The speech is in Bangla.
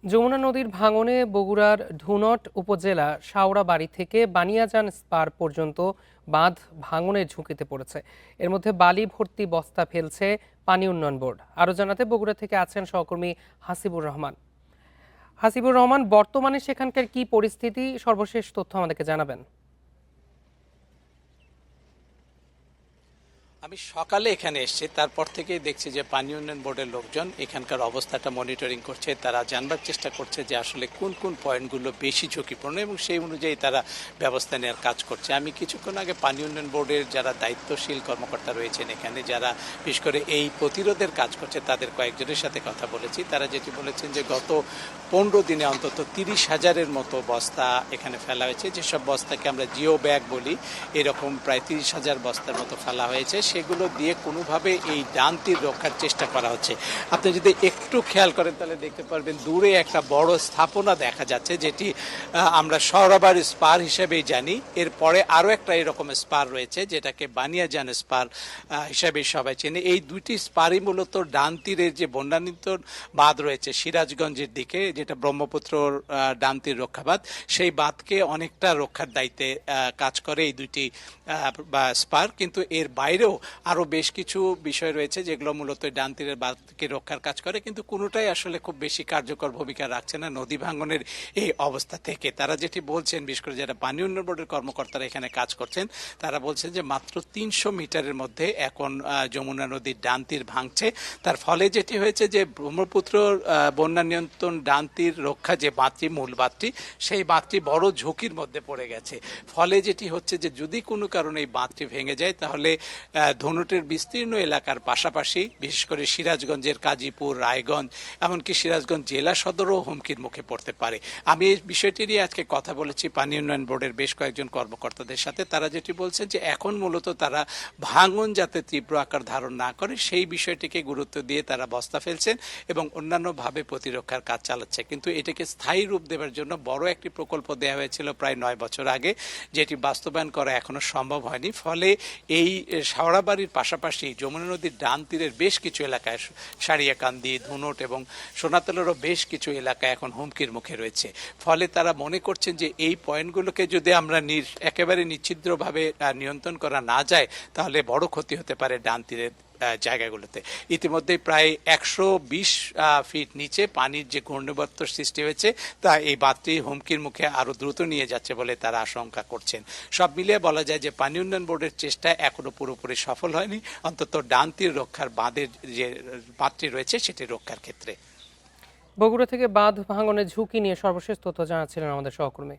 যমুনা নদীর ভাঙনে বগুড়ার ধুনট উপজেলা শাওড়াবাড়ি থেকে বানিয়াজান স্পার পর্যন্ত বাঁধ ভাঙনের ঝুঁকিতে পড়েছে। এর মধ্যে বালি ভর্তি বস্তা ফেলছে পানি উন্নয়ন বোর্ড। আরও জানাতে বগুড়া থেকে আছেন সহকর্মী হাসিবুর রহমান। হাসিবুর রহমান, বর্তমানে সেখানকার কি পরিস্থিতি, সর্বশেষ তথ্য আমাদেরকে জানাবেন। আমি সকালে এখানে এসেছি, তারপর থেকেই দেখছি যে পানি উন্নয়ন বোর্ডের লোকজন এখানকার অবস্থাটা মনিটরিং করছে। তারা জানবার চেষ্টা করছে যে আসলে কোন কোন পয়েন্টগুলো বেশি ঝুঁকিপূর্ণ এবং সেই অনুযায়ী তারা ব্যবস্থা নেওয়ার কাজ করছে। আমি কিছুক্ষণ আগে পানি উন্নয়ন বোর্ডের যারা দায়িত্বশীল কর্মকর্তা রয়েছেন এখানে, যারা বিশেষ করে এই প্রতিরোধের কাজ করছে, তাদের কয়েকজনের সাথে কথা বলেছি। তারা যেটি বলেছেন যে গত 15 দিনে অন্তত 30,000-এর মতো বস্তা এখানে ফেলা হয়েছে। যেসব বস্তাকে আমরা জিও ব্যাগ বলি, এরকম প্রায় 30,000 বস্তার মতো ফেলা হয়েছে। সেগুলো দিয়ে কোনোভাবে এই ডানটির রক্ষার চেষ্টা করা হচ্ছে। আপনি যদি একটু খেয়াল করেন তাহলে দেখতে পারবেন দূরে একটা বড় স্থাপনা দেখা যাচ্ছে, যেটি আমরা শাওড়াবাড়ি স্পার হিসেবেই জানি। এরপরে আরও একটা এরকম স্পার রয়েছে যেটাকে বানিয়াজান স্পার হিসাবে সবাই চেনে। এই দুইটি স্পারই মূলত ডান তীরের যে বন্যানিয়ন্ত্রণ বাঁধ রয়েছে সিরাজগঞ্জের দিকে, যেটা ব্রহ্মপুত্র ডান তীর রক্ষা বাঁধ, সেই বাঁধকে অনেকটা রক্ষার দায়িত্বে কাজ করে এই দুইটি স্পার। কিন্তু এর বাইরেও আরো বেশ কিছু বিষয় রয়েছে যেগুলো মূলত ডান তীরের বাঁধকে রক্ষার কাজ করে, কিন্তু কোনোটাই আসলে খুব বেশি কার্যকর ভূমিকা রাখছে না নদী ভাঙনের এই অবস্থা থেকে। তারা যেটি বলছেন, বিশেষ করে যারা পানি উন্নয়ন বোর্ডের কর্মকর্তারা এখানে কাজ করছেন, তারা বলছেন যে মাত্র 300 মিটারের মধ্যে এখন যমুনা নদীর ডান তীর ভাঙছে। তার ফলে যেটি হয়েছে যে ব্রহ্মপুত্র বন্যা নিয়ন্ত্রণ ডান তীর রক্ষা যে বাঁধটি, মূল বাঁধটি, সেই বাঁধটি বড় ঝুঁকির মধ্যে পড়ে গেছে। ফলে যেটি হচ্ছে যে যদি কোনো কারণে এই বাঁধটি ভেঙে যায় তাহলে ধনুটের বিস্তীর্ণ এলাকার পাশাপাশি বিশেষ করে সিরাজগঞ্জের কাজীপুর, রায়গঞ্জ, এমনকি সিরাজগঞ্জ জেলা সদরও হুমকির মুখে পড়তে পারে। আমি এই বিষয়টি নিয়ে আজকে কথা বলেছি পানি উন্নয়ন বোর্ডের বেশ কয়েকজন কর্মকর্তাদের সাথে। তারা যেটি বলছেন যে এখন মূলত তারা ভাঙন যাতে তীব্র আকার ধারণ না করে সেই বিষয়টিকে গুরুত্ব দিয়ে তারা বস্তা ফেলছেন এবং অন্যান্যভাবে প্রতিরক্ষার কাজ চালাচ্ছে। কিন্তু এটাকে স্থায়ী রূপ দেওয়ার জন্য বড় একটি প্রকল্প দেওয়া হয়েছিল প্রায় 9 বছর আগে, যেটি বাস্তবায়ন করা এখনো সম্ভব হয়নি। ফলে এই শাওড়াবাড়ির পাশাপাশি যমুনা নদীর ডান তীরের বেশ কিছু এলাকায়, সারিয়াকান্দি, ধুনট এবং সোনাতলেরও বেশ কিছু এলাকা এখন হুমকির মুখে রয়েছে। ফলে তারা মনে করছেন যে এই পয়েন্টগুলোকে যদি আমরা একেবারে নিচ্ছিদ্রভাবে নিয়ন্ত্রণ করা না যায় তাহলে বড় ক্ষতি হতে পারে ডান তীরের জায়গাগুলোতে। ইতিমধ্যে প্রায় 120 ফিট নিচে পানির যে ঘূর্ণিবর্ত সৃষ্টি হয়েছে তা এই বাঁধটি হুমকির মুখে আরো দ্রুত নিয়ে যাচ্ছে বলে তারা আশঙ্কা করছেন। সব মিলিয়ে বলা যায় যে পানি উন্নয়ন বোর্ডের চেষ্টা এখনো পুরোপুরি সফল হয়নি, অন্তত ডান তীর রক্ষার বাঁধের যে বাঁধটি রয়েছে সেটি রক্ষার ক্ষেত্রে। বগুড়া থেকে বাঁধ ভাঙনের ঝুঁকি নিয়ে সর্বশেষ তথ্য জানাচ্ছিলেন আমাদের সহকর্মী।